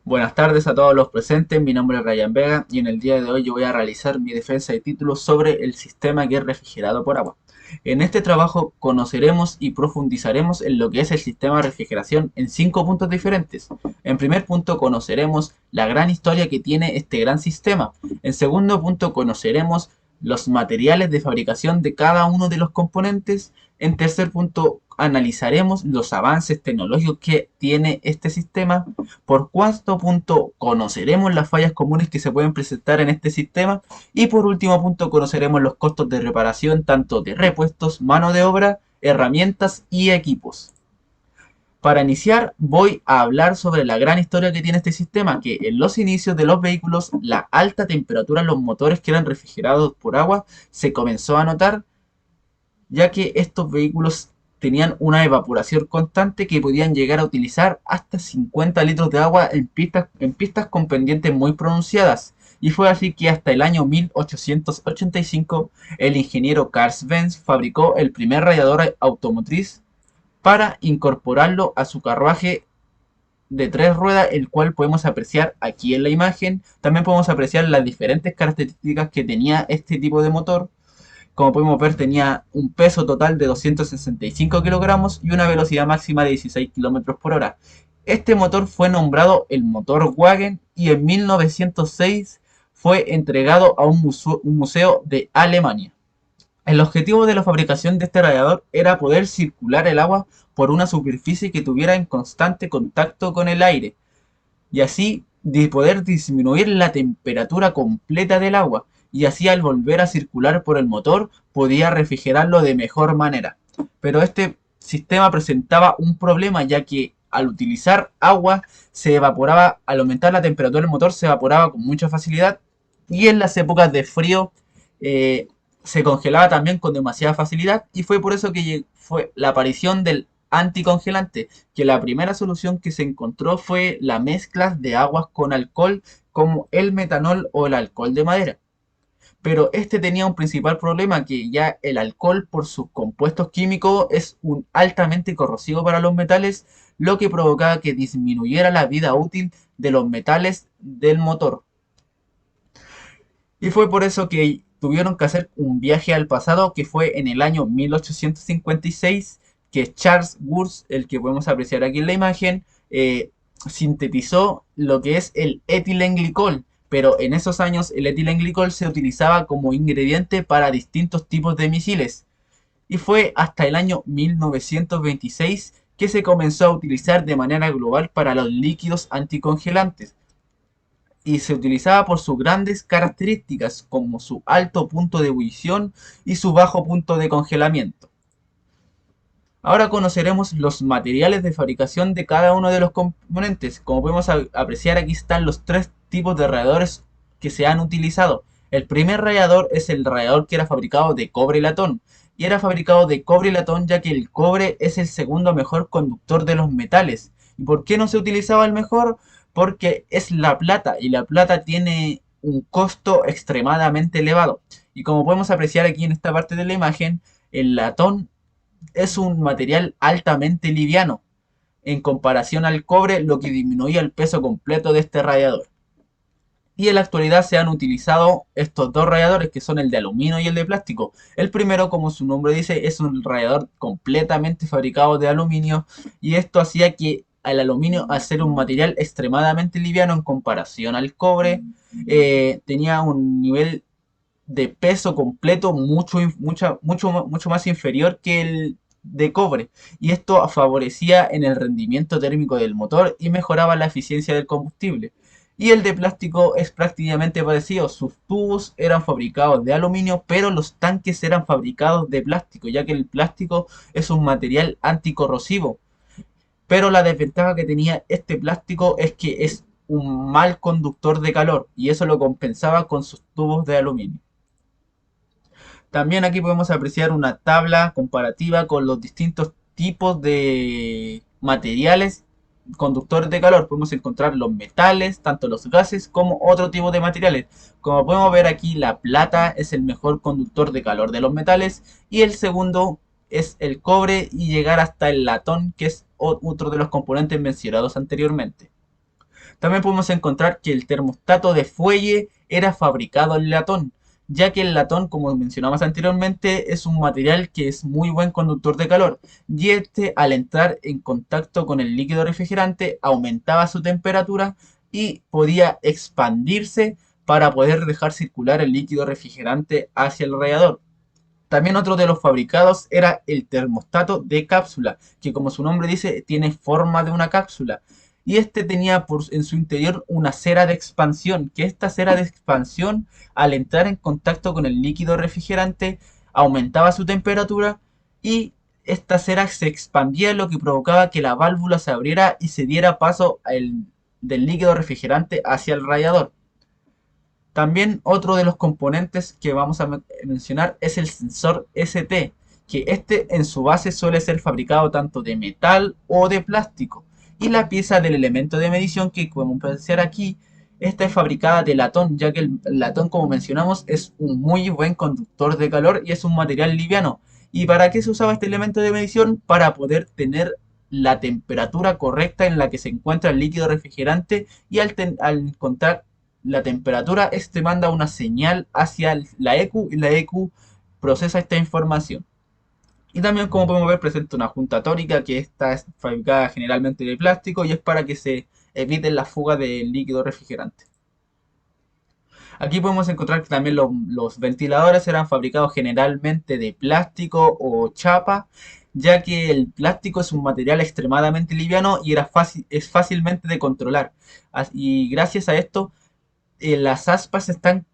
Buenas tardes a todos los presentes, mi nombre es Ryan Vega y en el día de hoy yo voy a realizar mi defensa de título sobre el sistema que es refrigerado por agua. En este trabajo conoceremos y profundizaremos en lo que es el sistema de refrigeración en 5 puntos diferentes. En primer punto conoceremos la gran historia que tiene este gran sistema. En segundo punto conoceremos los materiales de fabricación de cada uno de los componentes. En tercer punto analizaremos los avances tecnológicos que tiene este sistema. Por cuarto punto, conoceremos las fallas comunes que se pueden presentar en este sistema. Y por último punto, conoceremos los costos de reparación tanto de repuestos, mano de obra, herramientas y equipos. Para iniciar, voy a hablar sobre la gran historia que tiene este sistema, que en los inicios de los vehículos, la alta temperatura en los motores que eran refrigerados por agua se comenzó a notar, ya que estos vehículos tenían una evaporación constante que podían llegar a utilizar hasta 50 litros de agua en pistas con pendientes muy pronunciadas. Y fue así que hasta el año 1885 el ingeniero Carl Benz fabricó el primer radiador automotriz para incorporarlo a su carruaje de tres ruedas, el cual podemos apreciar aquí en la imagen. También podemos apreciar las diferentes características que tenía este tipo de motor. Como podemos ver, tenía un peso total de 265 kilogramos y una velocidad máxima de 16 kilómetros por hora. Este motor fue nombrado el motor Wagen y en 1906 fue entregado a un museo de Alemania. El objetivo de la fabricación de este radiador era poder circular el agua por una superficie que tuviera en constante contacto con el aire y así de poder disminuir la temperatura completa del agua y así al volver a circular por el motor podía refrigerarlo de mejor manera. Pero este sistema presentaba un problema, ya que al utilizar agua se evaporaba, al aumentar la temperatura del motor se evaporaba con mucha facilidad y en las épocas de frío eh, se congelaba también con demasiada facilidad, y fue por eso que fue la aparición del anticongelante, que la primera solución que se encontró fue la mezcla de aguas con alcohol como el metanol o el alcohol de madera. Pero este tenía un principal problema, que ya el alcohol por sus compuestos químicos es un altamente corrosivo para los metales, lo que provocaba que disminuyera la vida útil de los metales del motor. Y fue por eso que tuvieron que hacer un viaje al pasado, que fue en el año 1856, que Charles Wurst, el que podemos apreciar aquí en la imagen, sintetizó lo que es el etilenglicol. Pero en esos años el etilenglicol se utilizaba como ingrediente para distintos tipos de misiles. Y fue hasta el año 1926 que se comenzó a utilizar de manera global para los líquidos anticongelantes y se utilizaba por sus grandes características como su alto punto de ebullición y su bajo punto de congelamiento. Ahora conoceremos los materiales de fabricación de cada uno de los componentes. Como podemos apreciar, aquí están los tres tipos de radiadores que se han utilizado. El primer radiador es el radiador que era fabricado de cobre y latón. Y era fabricado de cobre y latón ya que el cobre es el segundo mejor conductor de los metales. ¿Y por qué no se utilizaba el mejor? Porque es la plata, y la plata tiene un costo extremadamente elevado. Y como podemos apreciar aquí en esta parte de la imagen, el latón es un material altamente liviano en comparación al cobre, lo que disminuía el peso completo de este radiador. Y en la actualidad se han utilizado estos dos radiadores, que son el de aluminio y el de plástico. El primero, como su nombre dice, es un radiador completamente fabricado de aluminio, y esto hacía que el aluminio, al ser un material extremadamente liviano en comparación al cobre, tenía un nivel de peso completo mucho más inferior que el de cobre, y esto favorecía en el rendimiento térmico del motor y mejoraba la eficiencia del combustible. Y el de plástico es prácticamente parecido, sus tubos eran fabricados de aluminio, pero los tanques eran fabricados de plástico, ya que el plástico es un material anticorrosivo. Pero la desventaja que tenía este plástico es que es un mal conductor de calor, y eso lo compensaba con sus tubos de aluminio. También aquí podemos apreciar una tabla comparativa con los distintos tipos de materiales conductores de calor. Podemos encontrar los metales, tanto los gases como otro tipo de materiales. Como podemos ver aquí, la plata es el mejor conductor de calor de los metales, y el segundo es el cobre, y llegar hasta el latón, que es otro de los componentes mencionados anteriormente. También podemos encontrar que el termostato de fuelle era fabricado en latón, ya que el latón, como mencionamos anteriormente, es un material que es muy buen conductor de calor, y este al entrar en contacto con el líquido refrigerante aumentaba su temperatura y podía expandirse para poder dejar circular el líquido refrigerante hacia el radiador. También otro de los fabricados era el termostato de cápsula, que como su nombre dice, tiene forma de una cápsula. Y este tenía en su interior una cera de expansión, que esta cera de expansión, al entrar en contacto con el líquido refrigerante, aumentaba su temperatura y esta cera se expandía, lo que provocaba que la válvula se abriera y se diera paso del líquido refrigerante hacia el radiador. También otro de los componentes que vamos a mencionar es el sensor ST, que este en su base suele ser fabricado tanto de metal o de plástico. Y la pieza del elemento de medición que podemos apreciar aquí, esta es fabricada de latón, ya que el latón, como mencionamos, es un muy buen conductor de calor y es un material liviano. ¿Y para qué se usaba este elemento de medición? Para poder tener la temperatura correcta en la que se encuentra el líquido refrigerante y al encontrar la temperatura, este manda una señal hacia la EQ y la EQ procesa esta información. Y también, como podemos ver, presenta una junta tórica que esta es fabricada generalmente de plástico y es para que se evite la fuga de líquido refrigerante. Aquí podemos encontrar que también los ventiladores eran fabricados generalmente de plástico o chapa, ya que el plástico es un material extremadamente liviano y es fácilmente de controlar. Y gracias a esto las aspas están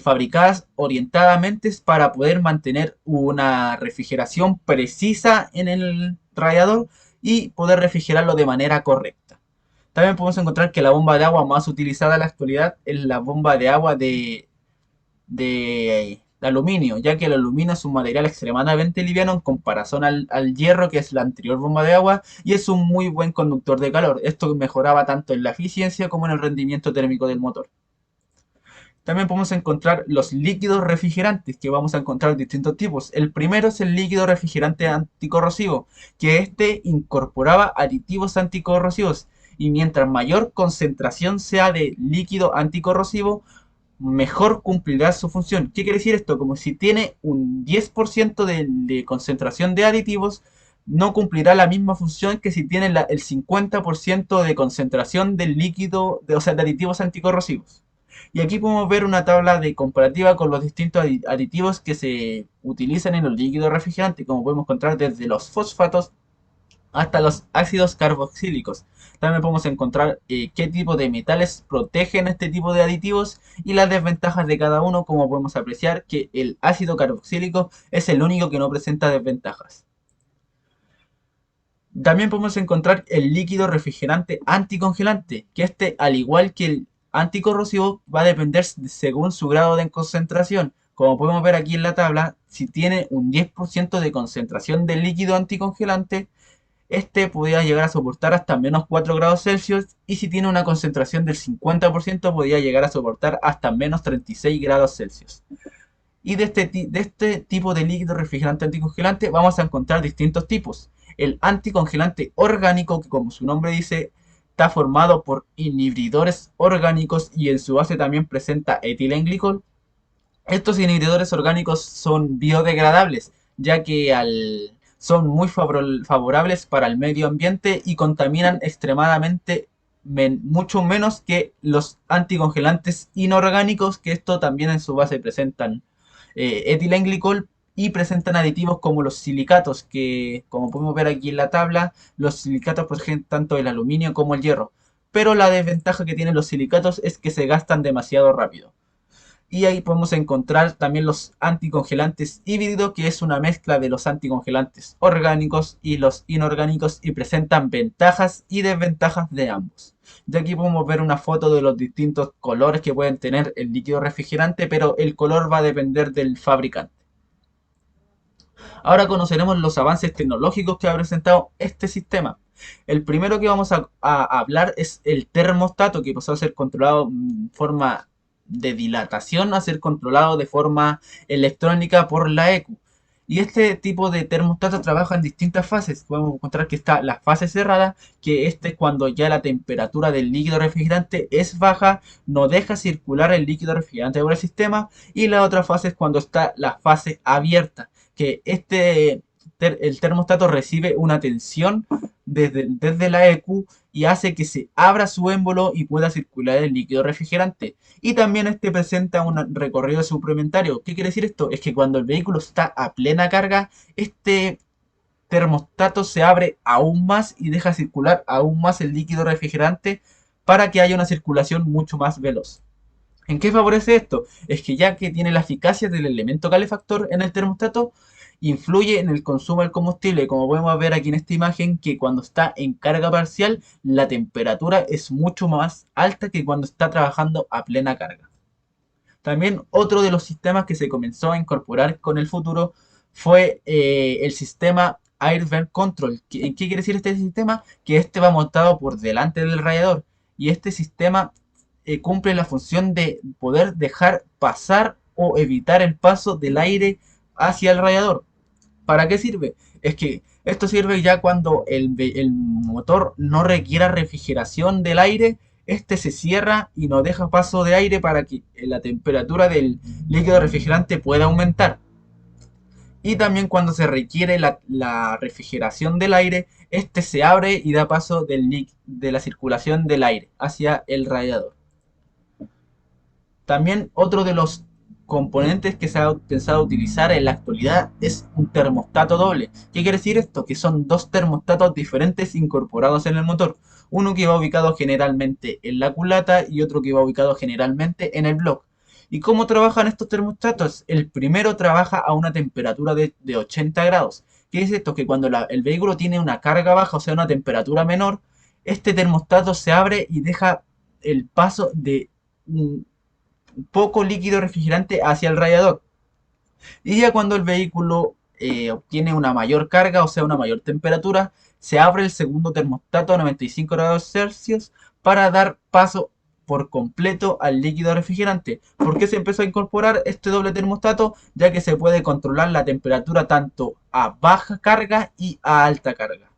fabricadas orientadamente para poder mantener una refrigeración precisa en el radiador y poder refrigerarlo de manera correcta. También podemos encontrar que la bomba de agua más utilizada en la actualidad es la bomba de agua de aluminio, ya que el aluminio es un material extremadamente liviano en comparación al hierro, que es la anterior bomba de agua, y es un muy buen conductor de calor. Esto mejoraba tanto en la eficiencia como en el rendimiento térmico del motor. También podemos encontrar los líquidos refrigerantes, que vamos a encontrar distintos tipos. El primero es el líquido refrigerante anticorrosivo, que este incorporaba aditivos anticorrosivos. Y mientras mayor concentración sea de líquido anticorrosivo, mejor cumplirá su función. ¿Qué quiere decir esto? Como si tiene un 10% de concentración de aditivos, no cumplirá la misma función que si tiene el 50% de concentración del líquido, o sea, de aditivos anticorrosivos. Y aquí podemos ver una tabla de comparativa con los distintos aditivos que se utilizan en los líquidos refrigerantes, como podemos encontrar desde los fosfatos hasta los ácidos carboxílicos. También podemos encontrar qué tipo de metales protegen este tipo de aditivos y las desventajas de cada uno, como podemos apreciar que el ácido carboxílico es el único que no presenta desventajas. También podemos encontrar el líquido refrigerante anticongelante, que este, al igual que el anticorrosivo, va a depender según su grado de concentración. Como podemos ver aquí en la tabla, si tiene un 10% de concentración de líquido anticongelante, este podría llegar a soportar hasta menos 4 grados Celsius, y si tiene una concentración del 50% podría llegar a soportar hasta menos 36 grados Celsius. Y de este tipo de líquido refrigerante anticongelante vamos a encontrar distintos tipos. El anticongelante orgánico, que como su nombre dice, está formado por inhibidores orgánicos y en su base también presenta etilenglicol. Estos inhibidores orgánicos son biodegradables, ya que son muy favorables para el medio ambiente y contaminan extremadamente mucho menos que los anticongelantes inorgánicos, que esto también en su base presentan etilenglicol y presentan aditivos como los silicatos, que como podemos ver aquí en la tabla, los silicatos protegen tanto el aluminio como el hierro. Pero la desventaja que tienen los silicatos es que se gastan demasiado rápido. Y ahí podemos encontrar también los anticongelantes híbridos, que es una mezcla de los anticongelantes orgánicos y los inorgánicos y presentan ventajas y desventajas de ambos. De aquí podemos ver una foto de los distintos colores que pueden tener el líquido refrigerante, pero el color va a depender del fabricante. Ahora conoceremos los avances tecnológicos que ha presentado este sistema. El primero que vamos a hablar es el termostato, que pasó a ser controlado en forma de dilatación a ser controlado de forma electrónica por la EQ. Y este tipo de termostato trabaja en distintas fases. Podemos encontrar que está la fase cerrada, que este es cuando ya la temperatura del líquido refrigerante es baja, no deja circular el líquido refrigerante por el sistema. Y la otra fase es cuando está la fase abierta, que el termostato recibe una tensión desde la EQ y hace que se abra su émbolo y pueda circular el líquido refrigerante. Y también este presenta un recorrido suplementario. ¿Qué quiere decir esto? Es que cuando el vehículo está a plena carga, este termostato se abre aún más y deja circular aún más el líquido refrigerante para que haya una circulación mucho más veloz. ¿En qué favorece esto? Es que ya que tiene la eficacia del elemento calefactor en el termostato, influye en el consumo del combustible. Como podemos ver aquí en esta imagen, que cuando está en carga parcial, la temperatura es mucho más alta que cuando está trabajando a plena carga. También otro de los sistemas que se comenzó a incorporar con el futuro fue el sistema Air Vent Control. ¿Qué quiere decir este sistema? Que este va montado por delante del radiador y este sistema cumple la función de poder dejar pasar o evitar el paso del aire hacia el radiador. ¿Para qué sirve? Es que esto sirve ya cuando el motor no requiera refrigeración del aire, este se cierra y no deja paso de aire para que la temperatura del líquido refrigerante pueda aumentar. Y también cuando se requiere la refrigeración del aire, este se abre y da paso de la circulación del aire hacia el radiador. También otro de los componentes que se ha pensado utilizar en la actualidad es un termostato doble. ¿Qué quiere decir esto? Que son dos termostatos diferentes incorporados en el motor. Uno que va ubicado generalmente en la culata y otro que va ubicado generalmente en el bloque. ¿Y cómo trabajan estos termostatos? El primero trabaja a una temperatura de 80 grados. ¿Qué es esto? Que cuando el vehículo tiene una carga baja, o sea, una temperatura menor, este termostato se abre y deja el paso de un poco líquido refrigerante hacia el radiador. Y ya cuando el vehículo obtiene una mayor carga, o sea, una mayor temperatura, se abre el segundo termostato a 95 grados Celsius para dar paso por completo al líquido refrigerante. ¿Por qué se empezó a incorporar este doble termostato? Ya que se puede controlar la temperatura tanto a baja carga y a alta carga.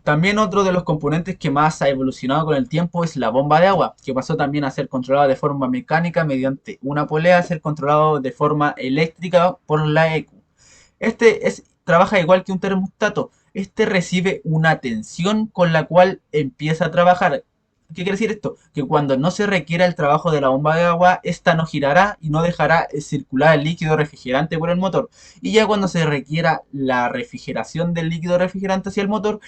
También otro de los componentes que más ha evolucionado con el tiempo es la bomba de agua, que pasó también a ser controlada de forma mecánica mediante una polea a ser controlado de forma eléctrica por la EQ. Trabaja igual que un termostato. Este recibe una tensión con la cual empieza a trabajar. ¿Qué quiere decir esto? Que cuando no se requiera el trabajo de la bomba de agua, esta no girará y no dejará circular el líquido refrigerante por el motor. Y ya cuando se requiera la refrigeración del líquido refrigerante hacia el motor,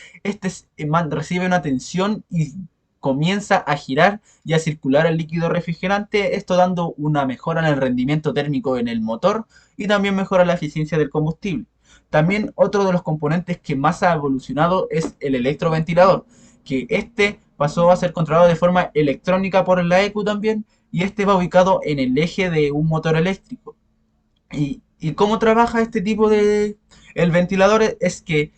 recibe una tensión y comienza a girar y a circular el líquido refrigerante, esto dando una mejora en el rendimiento térmico en el motor y también mejora la eficiencia del combustible. También otro de los componentes que más ha evolucionado es el electroventilador, que este pasó a ser controlado de forma electrónica por la EQ también, y este va ubicado en el eje de un motor eléctrico. ¿Y cómo trabaja este tipo de... El ventilador es que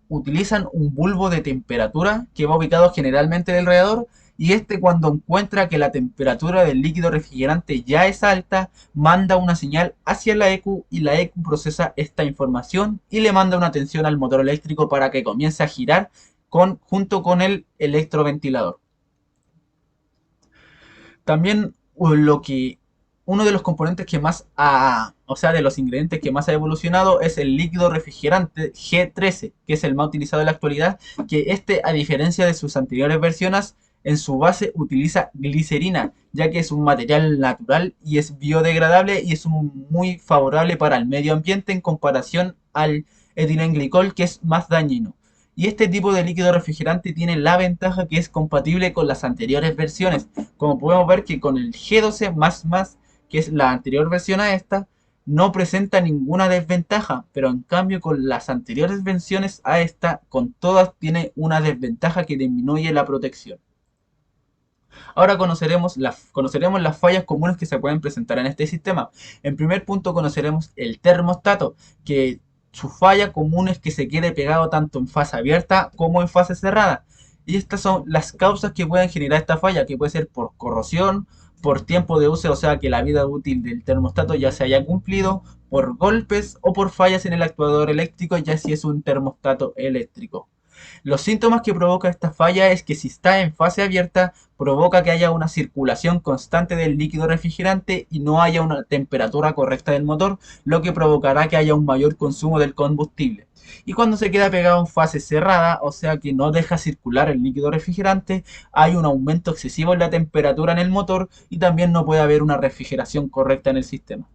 utilizan un bulbo de temperatura que va ubicado generalmente en el radiador, y este cuando encuentra que la temperatura del líquido refrigerante ya es alta, manda una señal hacia la EQ y la EQ procesa esta información y le manda una tensión al motor eléctrico para que comience a girar junto con el electroventilador. También uno de los componentes que más o sea, de los ingredientes que más ha evolucionado es el líquido refrigerante G13, que es el más utilizado en la actualidad, que a diferencia de sus anteriores versiones, en su base utiliza glicerina, ya que es un material natural y es biodegradable y es muy favorable para el medio ambiente en comparación al etilenglicol, que es más dañino. Y este tipo de líquido refrigerante tiene la ventaja que es compatible con las anteriores versiones. Como podemos ver que con el G12++, que es la anterior versión a esta, no presenta ninguna desventaja, pero en cambio con las anteriores versiones a esta, con todas tiene una desventaja que disminuye la protección. Ahora conoceremos las fallas comunes que se pueden presentar en este sistema. En primer punto conoceremos el termostato, que su falla común es que se quede pegado tanto en fase abierta como en fase cerrada. Y estas son las causas que pueden generar esta falla, que puede ser por corrosión, por tiempo de uso, o sea que la vida útil del termostato ya se haya cumplido, por golpes o por fallas en el actuador eléctrico, ya si es un termostato eléctrico. Los síntomas que provoca esta falla es que si está en fase abierta, provoca que haya una circulación constante del líquido refrigerante y no haya una temperatura correcta del motor, lo que provocará que haya un mayor consumo del combustible. Y cuando se queda pegado en fase cerrada, o sea que no deja circular el líquido refrigerante, hay un aumento excesivo en la temperatura en el motor y también no puede haber una refrigeración correcta en el sistema.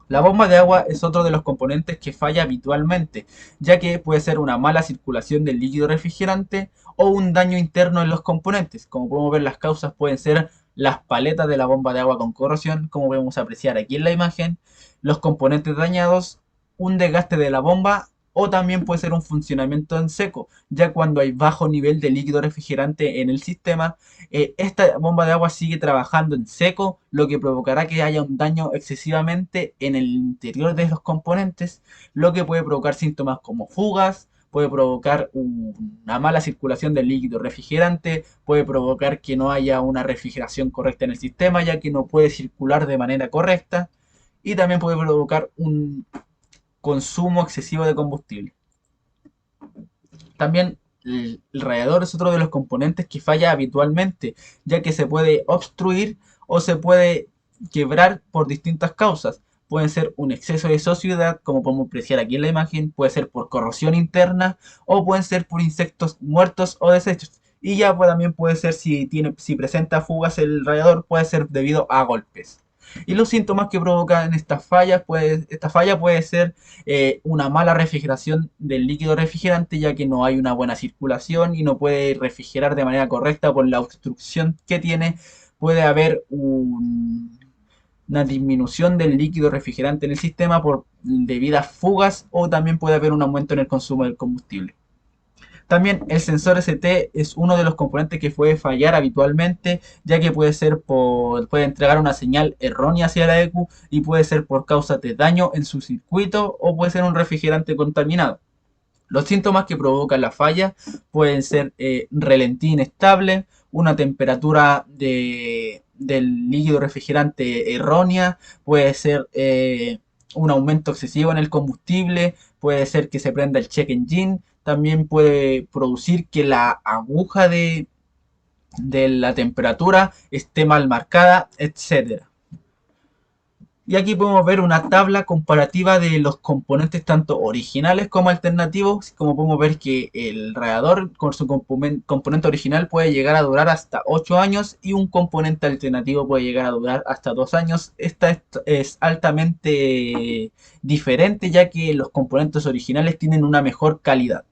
La bomba de agua es otro de los componentes que falla habitualmente, ya que puede ser una mala circulación del líquido refrigerante o un daño interno en los componentes. Como podemos ver, las causas pueden ser las paletas de la bomba de agua con corrosión, como podemos apreciar aquí en la imagen, los componentes dañados, un desgaste de la bomba o también puede ser un funcionamiento en seco, ya cuando hay bajo nivel de líquido refrigerante en el sistema, esta bomba de agua sigue trabajando en seco, lo que provocará que haya un daño excesivamente en el interior de los componentes, lo que puede provocar síntomas como fugas, puede provocar una mala circulación del líquido refrigerante, puede provocar que no haya una refrigeración correcta en el sistema, ya que no puede circular de manera correcta, y también puede provocar un consumo excesivo de combustible. También el radiador es otro de los componentes que falla habitualmente, ya que se puede obstruir o se puede quebrar por distintas causas. Pueden ser un exceso de sociedad, como podemos apreciar aquí en la imagen, puede ser por corrosión interna o pueden ser por insectos muertos o desechos. Y ya también puede ser si presenta fugas el radiador, puede ser debido a golpes. Y los síntomas que provocan esta falla puede ser una mala refrigeración del líquido refrigerante, ya que no hay una buena circulación y no puede refrigerar de manera correcta por la obstrucción que tiene. Puede haber una disminución del líquido refrigerante en el sistema por debidas fugas o también puede haber un aumento en el consumo del combustible. También el sensor ST es uno de los componentes que puede fallar habitualmente, ya que puede entregar una señal errónea hacia la ECU y puede ser por causa de daño en su circuito o puede ser un refrigerante contaminado. Los síntomas que provocan la falla pueden ser relentí inestable, una temperatura del líquido refrigerante errónea, puede ser un aumento excesivo en el combustible, puede ser que se prenda el check engine, también puede producir que la aguja de la temperatura esté mal marcada, etcétera. Y aquí podemos ver una tabla comparativa de los componentes tanto originales como alternativos. Como podemos ver que el radiador con su componente original puede llegar a durar hasta 8 años y un componente alternativo puede llegar a durar hasta 2 años. Esta es altamente diferente, ya que los componentes originales tienen una mejor calidad.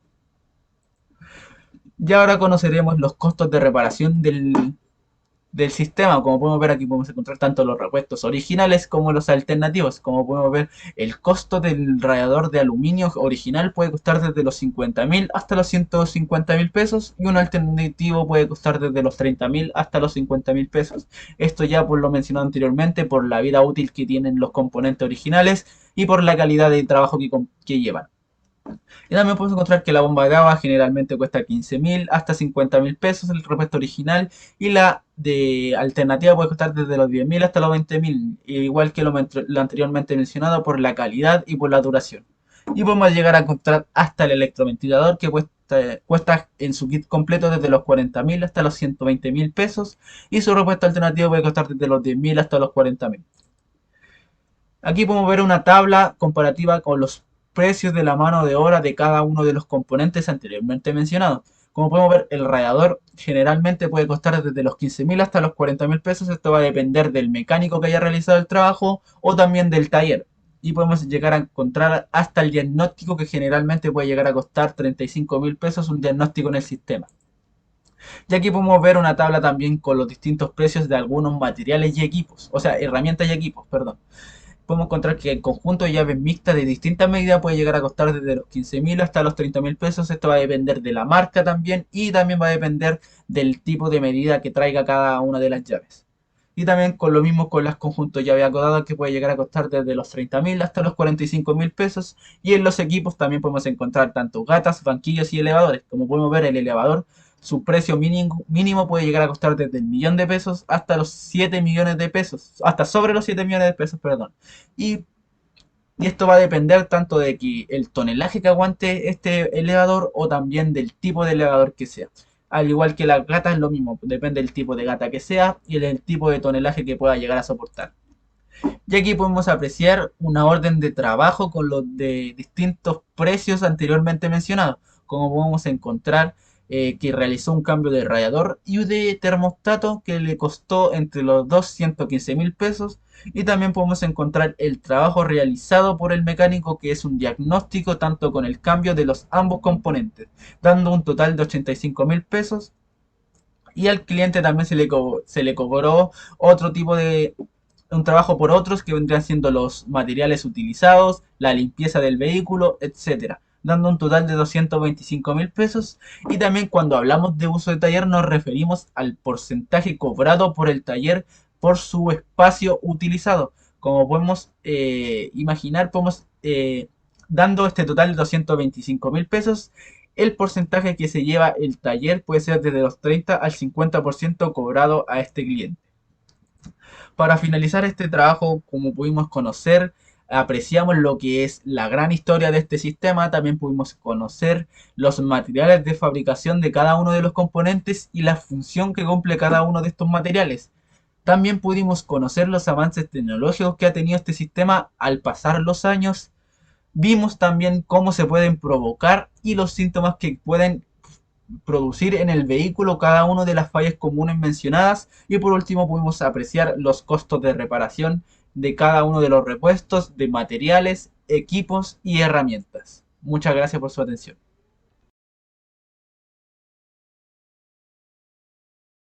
Y ahora conoceremos los costos de reparación del sistema. Como podemos ver, aquí podemos encontrar tanto los repuestos originales como los alternativos. Como podemos ver, el costo del radiador de aluminio original puede costar desde los 50.000 hasta los 150.000 pesos y un alternativo puede costar desde los 30.000 hasta los 50.000 pesos. Esto ya por lo mencionado anteriormente, por la vida útil que tienen los componentes originales y por la calidad de trabajo que llevan. Y también podemos encontrar que la bomba de agua generalmente cuesta 15.000 hasta 50.000 pesos el repuesto original y la de alternativa puede costar desde los 10.000 hasta los 20.000, igual que lo anteriormente mencionado por la calidad y por la duración. Y podemos llegar a encontrar hasta el electroventilador que cuesta en su kit completo desde los 40.000 hasta los 120.000 pesos y su repuesto alternativo puede costar desde los 10.000 hasta los 40.000. Aquí podemos ver una tabla comparativa con los precios de la mano de obra de cada uno de los componentes anteriormente mencionados. Como podemos ver, el radiador generalmente puede costar desde los 15.000 hasta los 40.000 pesos. Esto va a depender del mecánico que haya realizado el trabajo o también del taller. Y podemos llegar a encontrar hasta el diagnóstico, que generalmente puede llegar a costar 35.000 pesos un diagnóstico en el sistema. Y aquí podemos ver una tabla también con los distintos precios de algunos materiales y equipos, o sea, herramientas y equipos, perdón. Podemos encontrar que el conjunto de llaves mixtas de distintas medidas puede llegar a costar desde los 15.000 hasta los 30.000 pesos. Esto va a depender de la marca también y también va a depender del tipo de medida que traiga cada una de las llaves. Y también con lo mismo con los conjuntos llave acodadas, que puede llegar a costar desde los 30.000 hasta los 45.000 pesos. Y en los equipos también podemos encontrar tanto gatas, banquillos y elevadores. Como podemos ver, el elevador Su precio mínimo puede llegar a costar desde el millón de pesos hasta los 7 millones de pesos, hasta sobre los 7 millones de pesos, perdón. Y, y esto va a depender tanto de que el tonelaje que aguante este elevador o también del tipo de elevador que sea. Al igual que la gata es lo mismo, depende del tipo de gata que sea y el tipo de tonelaje que pueda llegar a soportar. Y aquí podemos apreciar una orden de trabajo con los de distintos precios anteriormente mencionados, como podemos encontrar que realizó un cambio de radiador y de termostato que le costó entre los dos 115.000 pesos, y también podemos encontrar el trabajo realizado por el mecánico, que es un diagnóstico tanto con el cambio de los ambos componentes, dando un total de 85.000 pesos. Y al cliente también se le cobró otro tipo de un trabajo por otros que vendrían siendo los materiales utilizados, la limpieza del vehículo, etcétera, dando un total de 225.000 pesos. Y también cuando hablamos de uso de taller nos referimos al porcentaje cobrado por el taller por su espacio utilizado. Como podemos imaginar, podemos dando este total de 225.000 pesos, el porcentaje que se lleva el taller puede ser desde los 30 al 50% cobrado a este cliente. Para finalizar este trabajo, como pudimos conocer, apreciamos lo que es la gran historia de este sistema, también pudimos conocer los materiales de fabricación de cada uno de los componentes y la función que cumple cada uno de estos materiales. También pudimos conocer los avances tecnológicos que ha tenido este sistema al pasar los años. Vimos también cómo se pueden provocar y los síntomas que pueden producir en el vehículo cada una de las fallas comunes mencionadas, y por último pudimos apreciar los costos de reparación de cada uno de los repuestos de materiales, equipos y herramientas. Muchas gracias por su atención.